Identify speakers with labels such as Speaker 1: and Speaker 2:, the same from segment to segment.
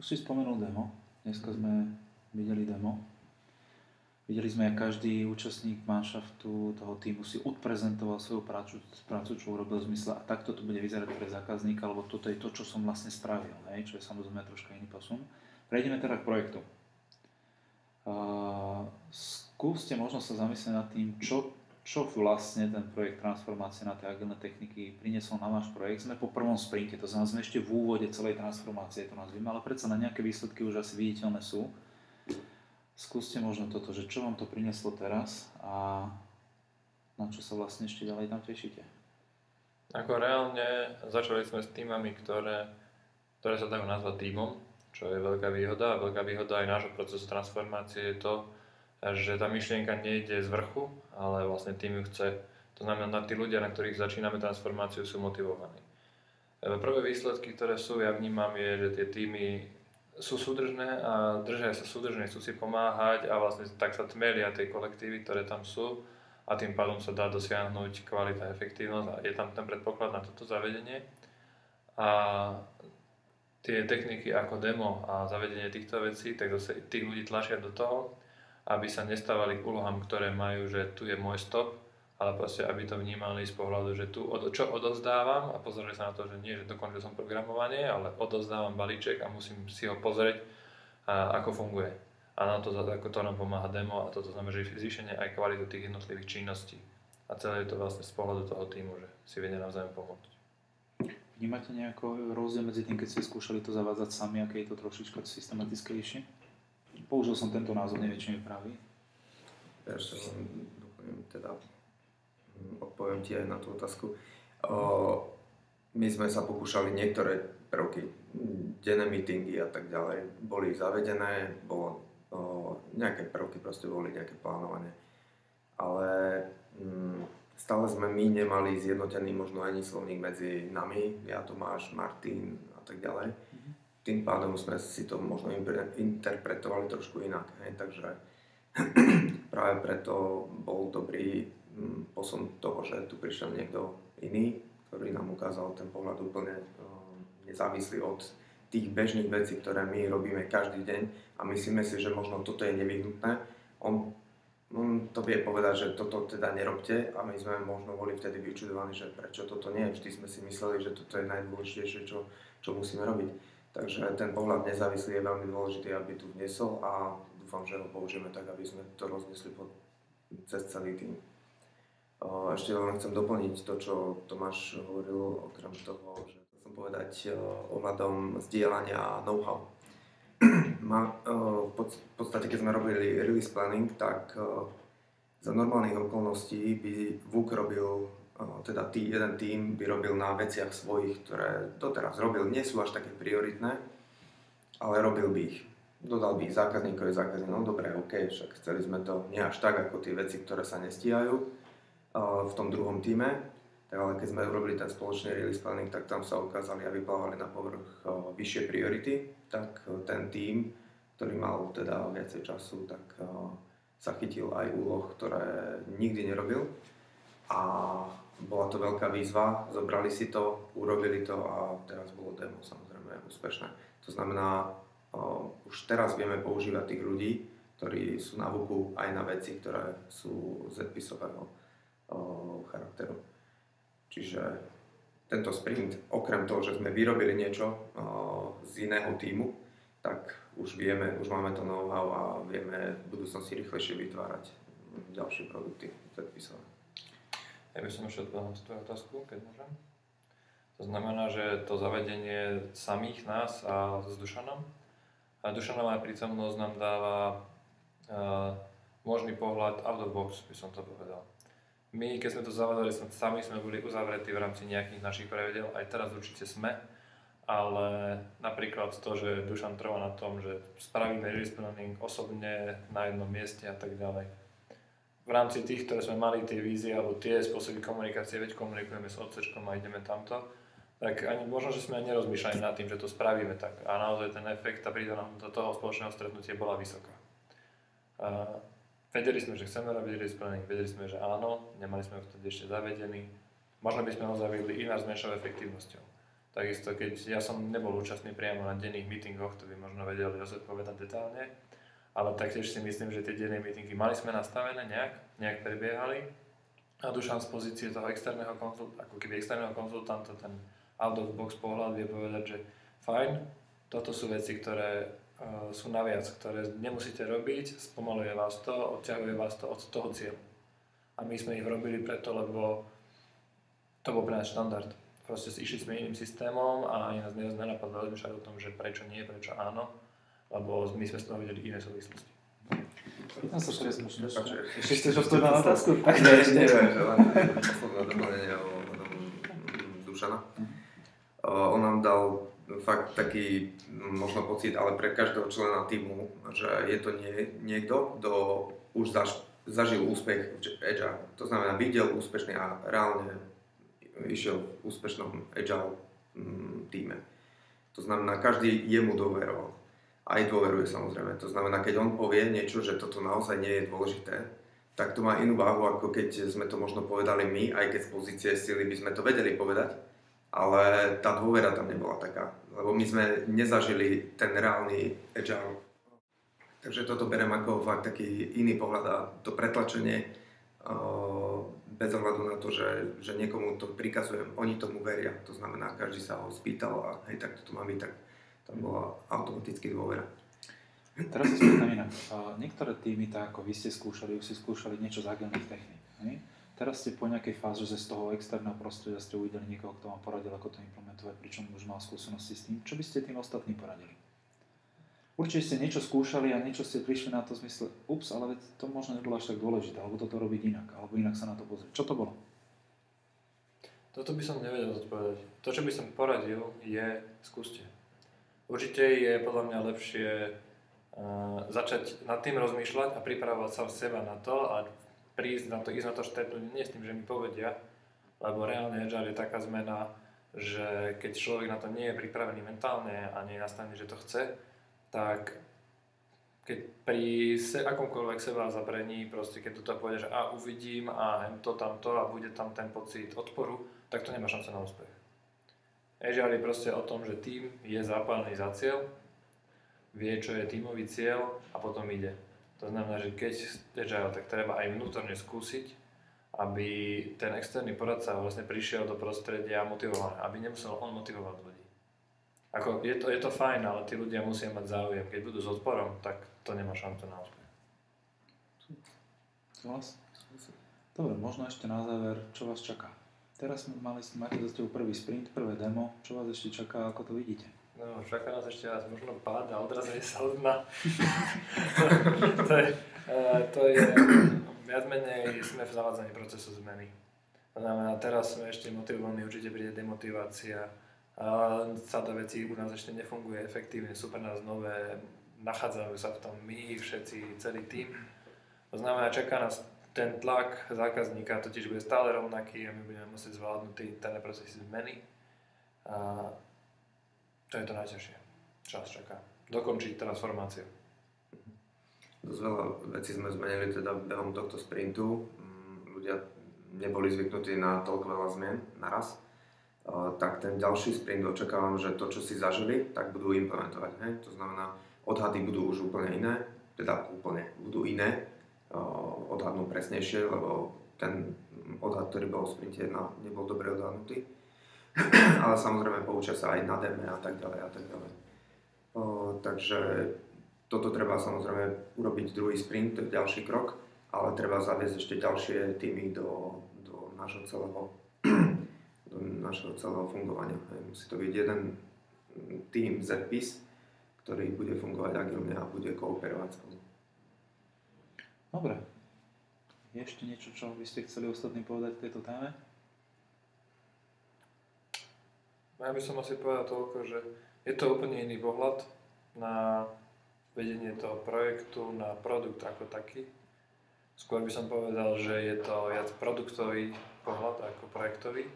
Speaker 1: si spomenul demo. Dneska sme videli demo. Videli sme, jak každý účastník manšaftu toho týmu si odprezentoval svoju prácu, čo urobil v zmysle a takto to bude vyzerať pre zákazníka, lebo toto je to, čo som vlastne spravil, hej? Čo je samozrejme troška iný posun. Prejdeme teda k projektu. Skúste možno sa zamyslieť nad tým, čo vlastne ten projekt transformácie na tie agilné techniky priniesol na váš projekt. Sme po prvom sprinte, to znamená, sme ešte v úvode celej transformácie, to nazvime, ale predsa na nejaké výsledky už asi viditeľné sú. Skúste možno toto, že čo vám to prinieslo teraz a na čo sa vlastne ešte ďalej tam tešíte.
Speaker 2: Ako reálne začali sme s týmami, ktoré sa dajú nazvať týmom, čo je veľká výhoda. A veľká výhoda aj nášho procesu transformácie je to, že tá myšlienka nejde z vrchu, ale vlastne tým ju chce. To znamená, tí ľudia, na ktorých začíname transformáciu, sú motivovaní. Prvé výsledky, ktoré sú, ja vnímam, je, že tie týmy sú súdržné a držia sa súdržne, chcú si pomáhať a vlastne tak sa tmelia tie kolektívy, ktoré tam sú a tým pádom sa dá dosiahnuť kvalita a efektívnosť a je tam ten predpoklad na toto zavedenie. A tie techniky ako demo a zavedenie týchto vecí, tak zase tých ľudí tlačia do toho, aby sa nestávali k úlohám, ktoré majú, že tu je môj stop, ale proste aby to vnímali z pohľadu, že tu čo odovzdávam a pozreli sa na to, že nie, že dokončil som programovanie, ale odovzdávam balíček a musím si ho pozrieť, ako funguje. A na to, ako to nám pomáha demo a toto znamená, že zvýšenie aj kvalitu tých jednotlivých činností. A celé je to vlastne z pohľadu toho týmu, že si vedia navzájom pomôcť.
Speaker 1: Vnímate nejaký rozdiel medzi tým, keď ste skúšali to zavádzať sami, aké je to trošička systematickejšie? Použil som tento názov, neviem, či mi pravý.
Speaker 3: Ja ešte teda odpoviem ti aj na tú otázku. My sme sa pokúšali niektoré prvky, denné meetingy a tak ďalej, boli zavedené, nejaké prvky proste boli nejaké plánované. Ale stále sme my nemali zjednotený možno ani slovník medzi nami, ja, Tomáš, Martin a tak ďalej. Tým pádom sme si to možno interpretovali trošku inak. Takže práve preto bol dobrý posun toho, že tu prišiel niekto iný, ktorý nám ukázal ten pohľad úplne nezávislý od tých bežných vecí, ktoré my robíme každý deň a myslíme si, že možno toto je nevyhnutné. On to vie povedať, že toto teda nerobte a my sme možno boli vtedy vyčudovaní, že prečo toto nie. Vždy sme si mysleli, že toto je najdôležitejšie, čo musíme robiť. Takže ten pohľad nezávislý je veľmi dôležitý, aby tu vniesol a dúfam, že ho použijeme tak, aby sme to roznesli cez celý tým. Ešte len chcem doplniť to, čo Tomáš hovoril, okrem toho, že chcem povedať ohľadom zdieľania know-how. V podstate, keď sme robili release planning, tak za normálnych okolností by VUK robil, teda jeden tím by robil na veciach svojich, ktoré doteraz robil, nie sú až také prioritné, ale robil by ich. Dodal by ich zákazníkovi, no dobre, ok, však chceli sme to nie až tak, ako tie veci, ktoré sa nestíhajú v tom druhom týme, tak ale keď sme robili ten spoločný release planning, tak tam sa ukázali a vyplávali na povrch vyššie priority, tak ten tím, ktorý mal teda viacej času, tak sa chytil aj úloh, ktoré nikdy nerobil a bola to veľká výzva, zobrali si to, urobili to a teraz bolo demo samozrejme úspešné. To znamená, už teraz vieme používať tých ľudí, ktorí sú na VUKu aj na veci, ktoré sú ZPIS-ového charakteru. Čiže tento sprint, okrem toho, že sme vyrobili niečo z iného tímu, tak už vieme, už máme to know-how a vieme v budúcnosti rýchlejšie vytvárať ďalšie produkty ZPIS-ové.
Speaker 2: Ja by som ešte odpovedal na tú otázku, keď môžem. To znamená, že to zavedenie samých nás a s Dušanom. A Dušanová prítomnosť nám dáva možný pohľad out of box, by som to povedal. My, keď sme to zavádzali, sami sme boli uzavretí v rámci nejakých našich pravidel, aj teraz určite sme, ale napríklad to, že Dušan trvá na tom, že spravíme release planning osobne na jednom mieste a tak ďalej. V rámci tých, ktoré sme mali tie vízie alebo tie spôsoby komunikácie, veď komunikujeme s odsečkom a ideme tamto, tak ani možno, že sme ani nerozmýšľali nad tým, že to spravíme tak. A naozaj ten efekt, tá prídaná do toho spoločného stretnutia bola vysoká. Vedeli sme, že chceme robiť release planning, vedeli sme, že áno, nemali sme ho vtedy ešte zavedený. Možno by sme ho zavedli ináč s menšou efektívnosťou. Takisto, keď ja som nebol účastný priamo na denných meetingoch, to by možno vedeli povedať detálne, ale taktiež si myslím, že tie denné meetingy mali sme nastavené nejak prebiehali a Dušan z pozície toho externého konzultanta, ten out of box pohľad vie povedať, že fajn, toto sú veci, ktoré sú naviac, ktoré nemusíte robiť, spomaluje vás to, odťahuje vás to od toho cieľu. A my sme ich robili preto, lebo to bol pre nás štandard. Proste išli sme iným systémom a ani nás nenapadlo rozmýšľať o tom, že prečo nie, prečo áno, lebo my sme z toho videli iné súvislosti.
Speaker 1: Pýtam sa presne, ešte chceš odpovedať na otázku?
Speaker 3: Nie, len posledné doplnenie o Dušana. On nám dal fakt taký možno pocit, ale pre každého člena týmu, že je to niekto, kto už zažil úspech v Agile. To znamená, videl úspešný a reálne išiel v úspešnom Agile týme. To znamená, každý jemu dôveroval. Aj dôveruje samozrejme. To znamená, keď on povie niečo, že toto naozaj nie je dôležité, tak to má inú váhu, ako keď sme to možno povedali my, aj keď z pozície sily by sme to vedeli povedať, ale tá dôvera tam nebola taká, lebo my sme nezažili ten reálny Agile. Takže toto beriem ako fakt taký iný pohľad a to pretlačenie bez ohľadu na to, že niekomu to prikazujem, oni tomu veria. To znamená, každý sa ho spýtal a hej, tak toto má byť, tak tam bola automaticky dôvera.
Speaker 1: Teraz sa spýtam inak. Niektoré týmy, tak ako vy ste skúšali, už si skúšali niečo z agilných techník. Hej? Teraz ste po nejakej fáze, že z toho externého prostredia ste uvideli niekoho, kto vám poradil, ako to implementovať, pričom už mal skúsenosti s tým. Čo by ste tým ostatným poradili? Určite ste niečo skúšali a niečo ste prišli na to v zmysle, ale to možno nebolo až tak dôležité, alebo toto robiť inak, alebo inak sa na to pozrieť. Čo to bolo?
Speaker 2: Toto by som nevedel odpovedať. To, čo by som poradil, je skúste. Určite je podľa mňa lepšie začať nad tým rozmýšľať a pripravovať sa seba na to a ísť na to stretnúť nie s tým, že mi povedia, lebo reálne Agile je taká zmena, že keď človek na to nie je pripravený mentálne a nie je nastavený, že to chce, tak keď pri akomkoľvek seba zaprení, proste keď do toho povede, že uvidím a to tamto a bude tam ten pocit odporu, tak to nemá šancu na úspech. Agile je proste o tom, že tým je zapálený za cieľ, vie, čo je tímový cieľ a potom ide. To znamená, že keď Agile, tak treba aj vnútorne skúsiť, aby ten externý poradca vlastne prišiel do prostredia motivovaný, aby nemusel on motivovať ľudí. Ako, je to fajn, ale tí ľudia musia mať záujem. Keď budú s odporom, tak to nemá šancu na úspech.
Speaker 1: Dobre, možno ešte na záver, čo vás čaká? Teraz máte za sebou prvý sprint, prvé demo. Čo vás ešte čaká, ako to vidíte?
Speaker 2: No, čaká nás ešte raz možno pád a odrazenie sa od dna. to je viac menej sme v zavádzaní procesu zmeny. To znamená, teraz sme ešte motivovaní, určite príde demotivácia. Sada veci u nás ešte nefunguje efektívne, sú pre nás nové, nachádzajú sa v tom my, všetci, celý tím. To znamená, čaká nás ten tlak zákazníka, totiž bude stále rovnaký a my budeme musieť zvládnuť tie interné procesy zmeny. A to je to najťažšie, čo nás čaká. Dokončiť transformáciu.
Speaker 3: Dosť veľa vecí sme zmenili teda behom tohto sprintu. Ľudia neboli zvyknutí na toľko veľa zmien naraz. Tak ten ďalší sprint očakávam, že to, čo si zažili, tak budú implementovať. Hej? To znamená, odhady budú už úplne iné, budú iné, odhadnú presnejšie, lebo ten odhad, ktorý bol v sprinte 1, nebol dobre odhadnutý. Ale samozrejme poučia sa aj na deme a tak ďalej a tak ďalej. Takže toto treba samozrejme urobiť druhý sprint, to je ďalší krok, ale treba zaviesť ešte ďalšie týmy do nášho celého fungovania. Musí to byť jeden tým ZPIS, ktorý bude fungovať agilne a bude kooperovať spolu.
Speaker 1: Dobre. Je ešte niečo, čo by ste chceli ostatným povedať k tejto téme?
Speaker 2: Ja by som asi povedal toľko, že je to úplne iný pohľad na vedenie toho projektu, na produkt ako taký. Skôr by som povedal, že je to viac produktový pohľad ako projektový.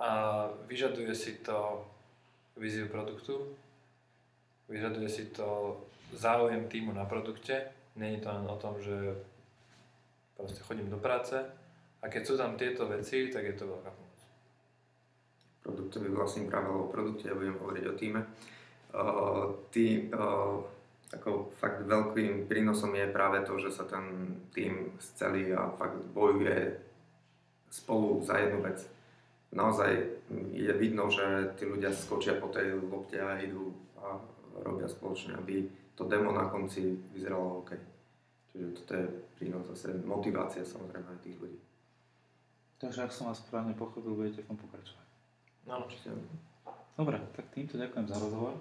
Speaker 2: A vyžaduje si to víziu produktu, vyžaduje si to záujem týmu na produkte. Nie je to len o tom, že proste chodím do práce a keď sú tam tieto veci, tak je to veľká pomoc.
Speaker 3: produktový vlastník práve o produkte, ja budem hovoriť o týme. Ako fakt veľkým prínosom je práve to, že sa ten tým scelí a fakt bojuje spolu za jednu vec. Naozaj je vidno, že tí ľudia skočia po tej lopte a idú a robia spoločne, aby to demo na konci vyzeralo OK. Čiže toto je prínos zase, motivácia samozrejme aj tých ľudí.
Speaker 1: Takže ak som vás správne pochopil, budete v tom pokračovať.
Speaker 2: No,
Speaker 3: Určite.
Speaker 1: Dobre, tak týmto ďakujem za rozhovor.